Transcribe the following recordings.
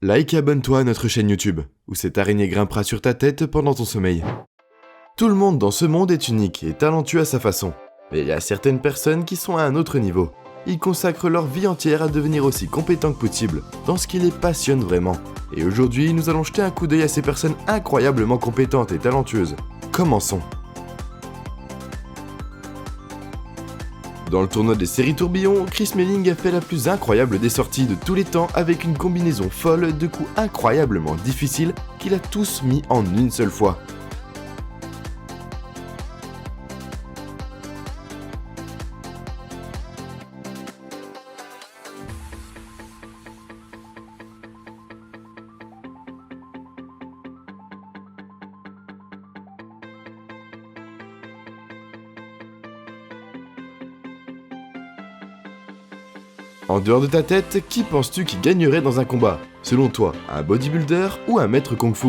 Like et abonne-toi à notre chaîne YouTube, où cette araignée grimpera sur ta tête pendant ton sommeil. Tout le monde dans ce monde est unique et talentueux à sa façon, mais il y a certaines personnes qui sont à un autre niveau. Ils consacrent leur vie entière à devenir aussi compétents que possible, dans ce qui les passionne vraiment. Et aujourd'hui, nous allons jeter un coup d'œil à ces personnes incroyablement compétentes et talentueuses. Commençons. Dans le tournoi des séries tourbillons, Chris Smalling a fait la plus incroyable des sorties de tous les temps avec une combinaison folle de coups incroyablement difficiles qu'il a tous mis en une seule fois. En dehors de ta tête, qui penses-tu qui gagnerait dans un combat? Selon toi, un bodybuilder ou un maître kung-fu?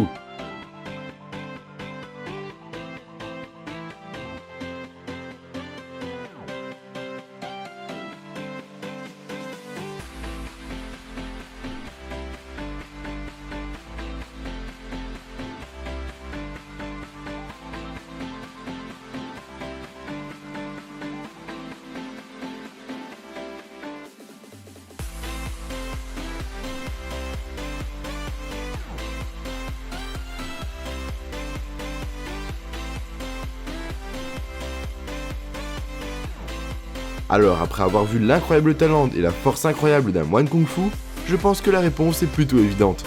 Alors, après avoir vu l'incroyable talent et la force incroyable d'un moine kung-fu, je pense que la réponse est plutôt évidente.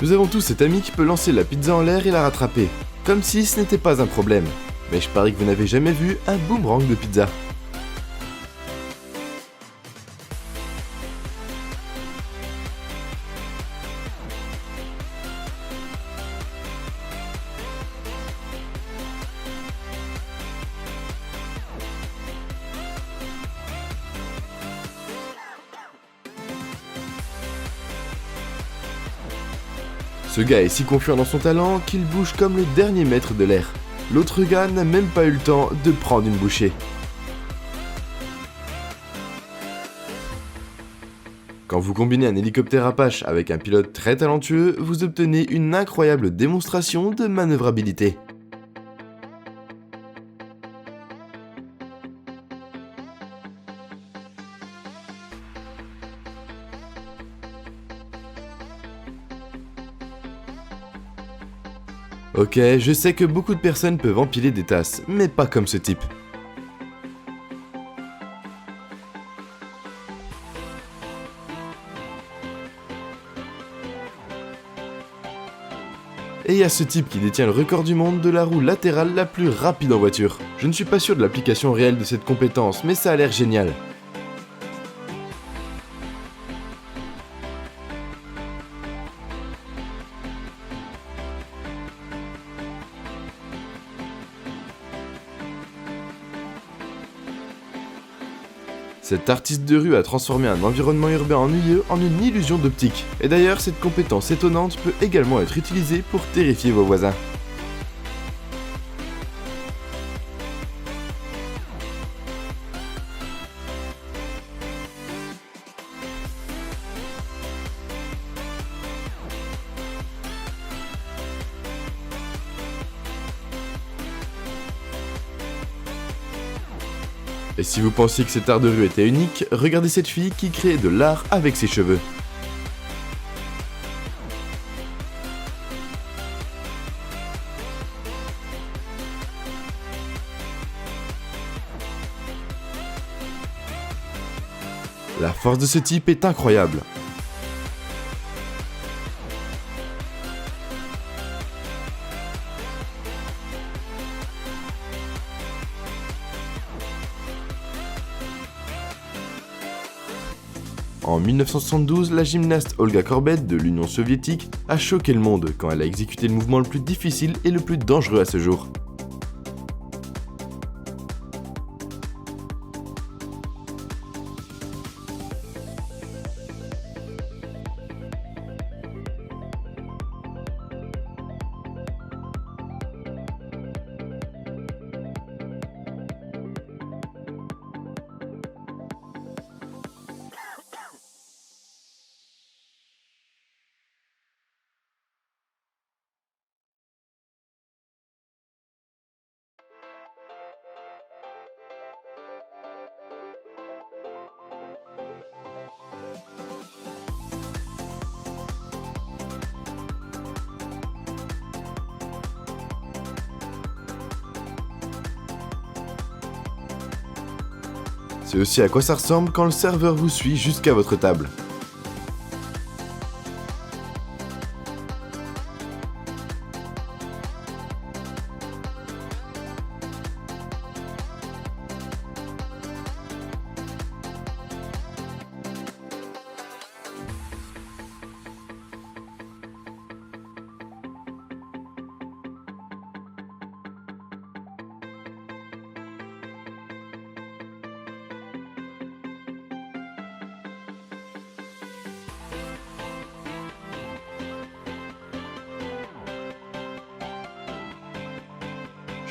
Nous avons tous cet ami qui peut lancer la pizza en l'air et la rattraper, comme si ce n'était pas un problème. Mais je parie que vous n'avez jamais vu un boomerang de pizza. Ce gars est si confiant dans son talent qu'il bouge comme le dernier maître de l'air. L'autre gars n'a même pas eu le temps de prendre une bouchée. Quand vous combinez un hélicoptère Apache avec un pilote très talentueux, vous obtenez une incroyable démonstration de manœuvrabilité. Ok, je sais que beaucoup de personnes peuvent empiler des tasses, mais pas comme ce type. Et il y a ce type qui détient le record du monde de la roue latérale la plus rapide en voiture. Je ne suis pas sûr de l'application réelle de cette compétence, mais ça a l'air génial. Cet artiste de rue a transformé un environnement urbain ennuyeux en une illusion d'optique. Et d'ailleurs, cette compétence étonnante peut également être utilisée pour terrifier vos voisins. Et si vous pensiez que cet art de rue était unique, regardez cette fille qui crée de l'art avec ses cheveux. La force de ce type est incroyable. En 1972, la gymnaste Olga Korbet de l'Union soviétique a choqué le monde quand elle a exécuté le mouvement le plus difficile et le plus dangereux à ce jour. C'est aussi à quoi ça ressemble quand le serveur vous suit jusqu'à votre table.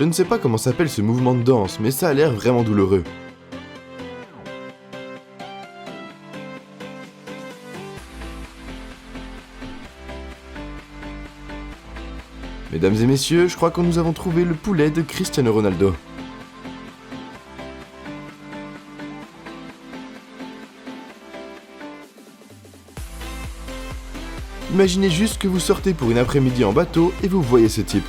Je ne sais pas comment s'appelle ce mouvement de danse, mais ça a l'air vraiment douloureux. Mesdames et messieurs, je crois que nous avons trouvé le poulet de Cristiano Ronaldo. Imaginez juste que vous sortez pour une après-midi en bateau et vous voyez ce type.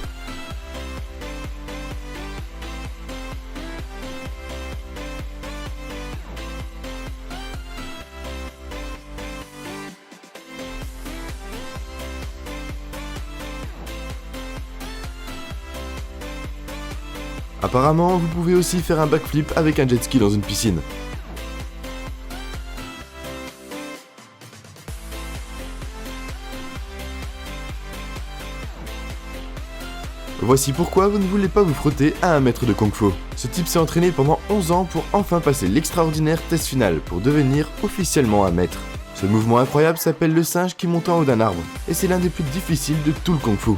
Apparemment, vous pouvez aussi faire un backflip avec un jet ski dans une piscine. Voici pourquoi vous ne voulez pas vous frotter à un maître de Kung Fu. Ce type s'est entraîné pendant 11 ans pour enfin passer l'extraordinaire test final pour devenir officiellement un maître. Ce mouvement incroyable s'appelle le singe qui monte en haut d'un arbre, et c'est l'un des plus difficiles de tout le Kung Fu.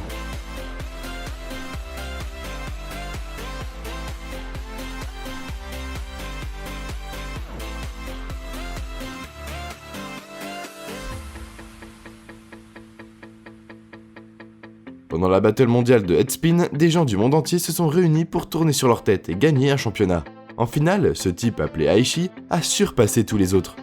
Pendant la battle mondiale de headspin, des gens du monde entier se sont réunis pour tourner sur leur tête et gagner un championnat. En finale, ce type appelé Aishi a surpassé tous les autres.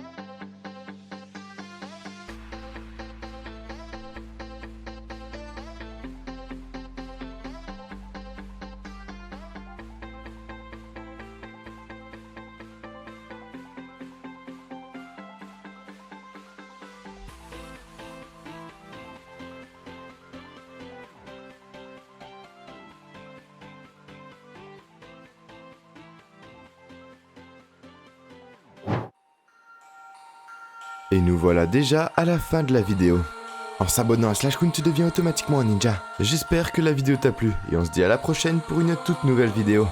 Et nous voilà déjà à la fin de la vidéo. En s'abonnant à Slash Kun, tu deviens automatiquement un ninja. J'espère que la vidéo t'a plu et on se dit à la prochaine pour une toute nouvelle vidéo.